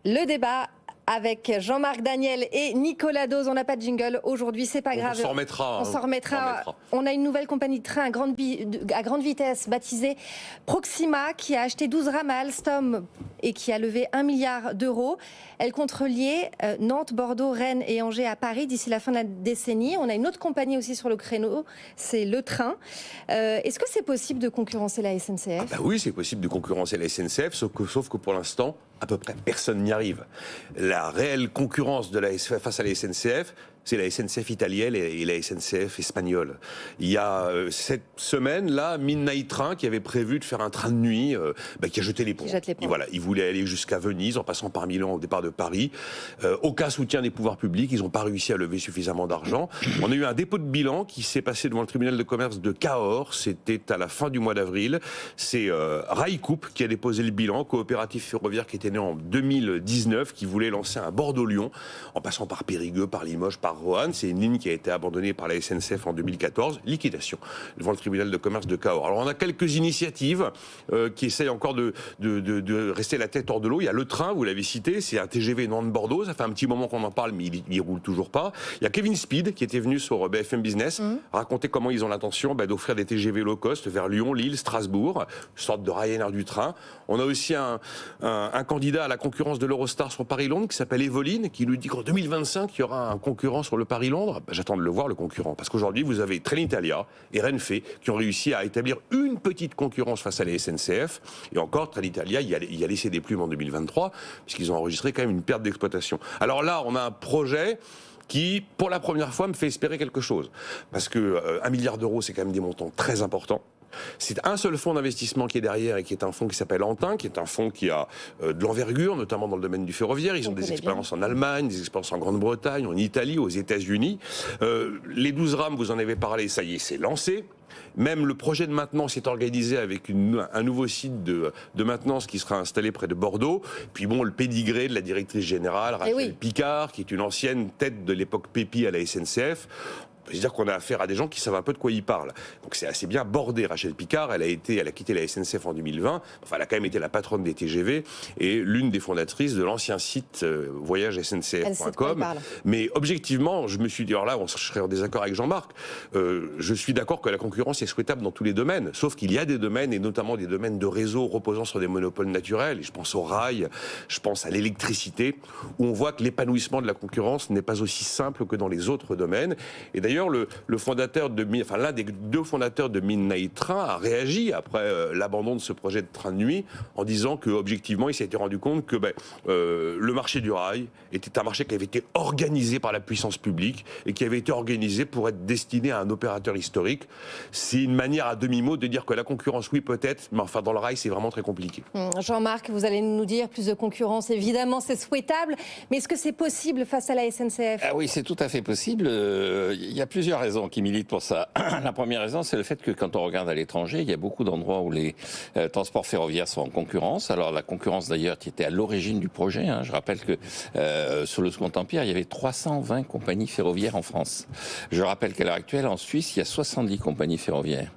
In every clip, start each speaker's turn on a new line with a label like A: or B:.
A: Le débat avec Jean-Marc Daniel et Nicolas Dose. On n'a pas de jingle aujourd'hui, c'est pas grave.
B: On s'en remettra.
A: On s'en remettra. On a une nouvelle compagnie de train à grande vitesse baptisée Proxima qui a acheté 12 rames à Alstom et qui a levé 1 milliard d'euros. Elle compte relier Nantes, Bordeaux, Rennes et Angers à Paris d'ici la fin de la décennie. On a une autre compagnie aussi sur le créneau, c'est Le Train. Est-ce que c'est possible de concurrencer la SNCF ?
B: Oui, c'est possible de concurrencer la SNCF, sauf que pour l'instant, à peu près personne n'y arrive. La réelle concurrence de la SNCF face à la SNCF, c'est la SNCF italienne et la SNCF espagnole. Il y a cette semaine-là, Midnight Train, qui avait prévu de faire un train de nuit, qui a jeté les ponts. Et voilà, il voulait aller jusqu'à Venise, en passant par Milan au départ de Paris. Aucun soutien des pouvoirs publics, ils n'ont pas réussi à lever suffisamment d'argent. On a eu un dépôt de bilan qui s'est passé devant le tribunal de commerce de Cahors, c'était à la fin du mois d'avril. C'est Railcoop qui a déposé le bilan, coopérative ferroviaire qui était né en 2019, qui voulait lancer un Bordeaux-Lyon, en passant par Périgueux, par Limoges, par Roanne. C'est une ligne qui a été abandonnée par la SNCF en 2014. Liquidation devant le tribunal de commerce de Cahors. Alors on a quelques initiatives qui essayent encore de rester la tête hors de l'eau. Il y a Le Train, vous l'avez cité, c'est un TGV Nantes-Bordeaux. Ça fait un petit moment qu'on en parle, mais il roule toujours pas. Il y a Kevin Speed qui était venu sur BFM Business raconter comment ils ont l'intention d'offrir des TGV low cost vers Lyon, Lille, Strasbourg, une sorte de Ryanair du train. On a aussi un candidat à la concurrence de l'Eurostar sur Paris-Londres qui s'appelle Evoline, qui nous dit qu'en 2025, il y aura un concurrent sur le Paris-Londres. J'attends de le voir, le concurrent. Parce qu'aujourd'hui, vous avez Trenitalia et Renfe qui ont réussi à établir une petite concurrence face à la SNCF. Et encore, Trenitalia y a laissé des plumes en 2023, puisqu'ils ont enregistré quand même une perte d'exploitation. Alors là, on a un projet qui, pour la première fois, me fait espérer quelque chose. Parce que 1 milliard d'euros, c'est quand même des montants très importants. C'est un seul fonds d'investissement qui est derrière et qui est un fonds qui s'appelle Antin, qui est un fonds qui a de l'envergure, notamment dans le domaine du ferroviaire. Ils ont des expériences en Allemagne, des expériences en Grande-Bretagne, en Italie, aux États-Unis. Les 12 rames, vous en avez parlé, ça y est, c'est lancé. Même le projet de maintenance est organisé avec un nouveau site de maintenance qui sera installé près de Bordeaux. Puis bon, le pédigré de la directrice générale, Rachel Picard, qui est une ancienne tête de l'époque Pépi à la SNCF. On peut se dire qu'on a affaire à des gens qui savent un peu de quoi ils parlent. Donc c'est assez bien bordé. Rachel Picard, elle a quitté la SNCF en 2020. Enfin, elle a quand même été la patronne des TGV et l'une des fondatrices de l'ancien site voyagesncf.com. Mais objectivement, je me suis dit, alors là, je serais en désaccord avec Jean-Marc. Je suis d'accord que la concurrence est souhaitable dans tous les domaines. Sauf qu'il y a des domaines, et notamment des domaines de réseau reposant sur des monopoles naturels. Et je pense au rail, je pense à l'électricité, où on voit que l'épanouissement de la concurrence n'est pas aussi simple que dans les autres domaines. Et d'ailleurs, l'un des deux fondateurs de Midnight Train a réagi après l'abandon de ce projet de train de nuit en disant qu'objectivement, il s'est été rendu compte que le marché du rail était un marché qui avait été organisé par la puissance publique et qui avait été organisé pour être destiné à un opérateur historique. C'est une manière à demi-mot de dire que la concurrence, oui, peut-être, mais enfin, dans le rail, c'est vraiment très compliqué.
A: Jean-Marc, vous allez nous dire plus de concurrence, évidemment, c'est souhaitable, mais est-ce que c'est possible face à la SNCF ?
C: Oui, c'est tout à fait possible. Il y a plusieurs raisons qui militent pour ça. La première raison, c'est le fait que quand on regarde à l'étranger, il y a beaucoup d'endroits où les transports ferroviaires sont en concurrence. Alors la concurrence d'ailleurs qui était à l'origine du projet. Je rappelle que sous le Second Empire, il y avait 320 compagnies ferroviaires en France. Je rappelle qu'à l'heure actuelle, en Suisse, il y a 70 compagnies ferroviaires.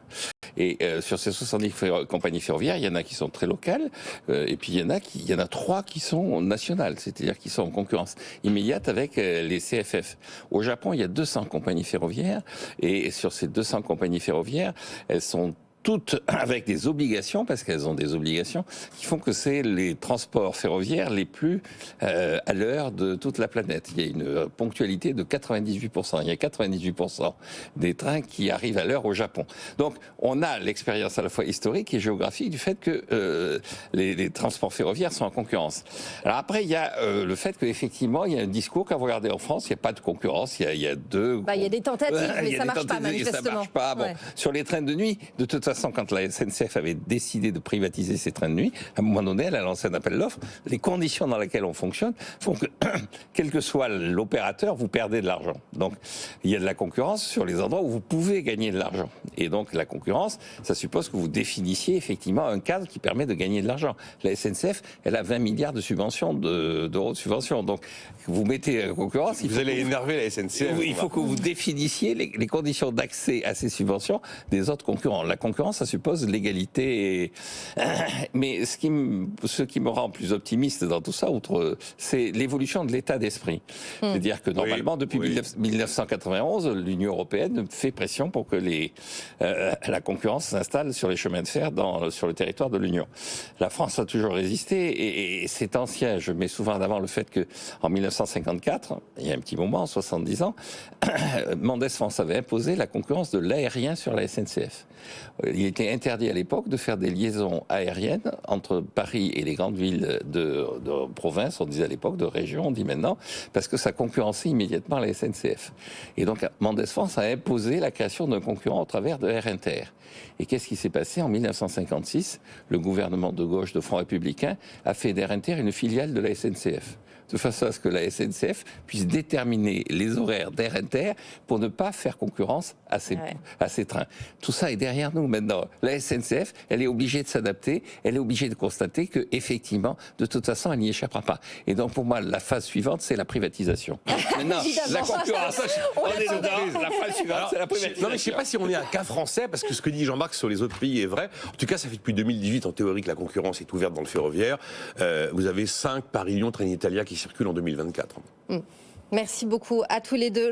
C: Et sur ces 70 compagnies ferroviaires, il y en a qui sont très locales, et puis il y en a 3 qui sont nationales, c'est-à-dire qui sont en concurrence immédiate avec les CFF. Au Japon, il y a 200 compagnies ferroviaires, et sur ces 200 compagnies ferroviaires, elles sont toutes avec des obligations, parce qu'elles ont des obligations, qui font que c'est les transports ferroviaires les plus à l'heure de toute la planète. Il y a une ponctualité de 98%. Il y a 98% des trains qui arrivent à l'heure au Japon. Donc, on a l'expérience à la fois historique et géographique du fait que les transports ferroviaires sont en concurrence. Alors après, il y a le fait qu'effectivement, il y a un discours, quand vous regardez en France, il n'y a pas de concurrence. Il y a deux...
A: il y a des tentatives, mais ça ne marche pas, manifestement.
C: Ça marche pas. Bon, sur les trains de nuit, de toute façon, quand la SNCF avait décidé de privatiser ces trains de nuit, à un moment donné, elle a lancé un appel d'offres. Les conditions dans lesquelles on fonctionne font que, quel que soit l'opérateur, vous perdez de l'argent. Donc, il y a de la concurrence sur les endroits où vous pouvez gagner de l'argent. Et donc, la concurrence, ça suppose que vous définissiez effectivement un cadre qui permet de gagner de l'argent. La SNCF, elle a 20 milliards de subventions, d'euros de subventions. Donc, vous mettez la concurrence...
B: Vous allez énerver la SNCF.
C: Il faut que vous définissiez les conditions d'accès à ces subventions des autres concurrents. La concurrence concurrence, ça suppose l'égalité. Mais ce qui me rend plus optimiste dans tout ça, c'est l'évolution de l'état d'esprit. C'est-à-dire que normalement, depuis 1991, l'Union européenne fait pression pour que la concurrence s'installe sur les chemins de fer sur le territoire de l'Union. La France a toujours résisté et c'est ancien. Je mets souvent en avant le fait qu'en 1954, il y a un petit moment, 70 ans, Mendes France avait imposé la concurrence de l'aérien sur la SNCF. Il était interdit à l'époque de faire des liaisons aériennes entre Paris et les grandes villes de province, on disait à l'époque, de région, on dit maintenant, parce que ça concurrençait immédiatement la SNCF. Et donc Mendes France a imposé la création d'un concurrent au travers de Air Inter. Et qu'est-ce qui s'est passé en 1956? Le gouvernement de gauche de Front Républicain a fait d'Air Inter une filiale de la SNCF, de façon à ce que la SNCF puisse déterminer les horaires d'Air Inter pour ne pas faire concurrence à ces trains. Tout ça est derrière nous maintenant. La SNCF, elle est obligée de s'adapter, elle est obligée de constater que effectivement, de toute façon, elle n'y échappera pas. Et donc pour moi, la phase suivante, c'est la privatisation. Maintenant, la concurrence, on est dedans. La phase suivante, c'est la privatisation.
B: Non mais je ne sais pas si on est un cas français, parce que ce que dit Jean-Marc sur les autres pays est vrai. En tout cas, ça fait depuis 2018 en théorie que la concurrence est ouverte dans le ferroviaire. Vous avez 5 Paris-Lyon Trenitalia qui circulent en 2024.
A: Merci beaucoup à tous les deux.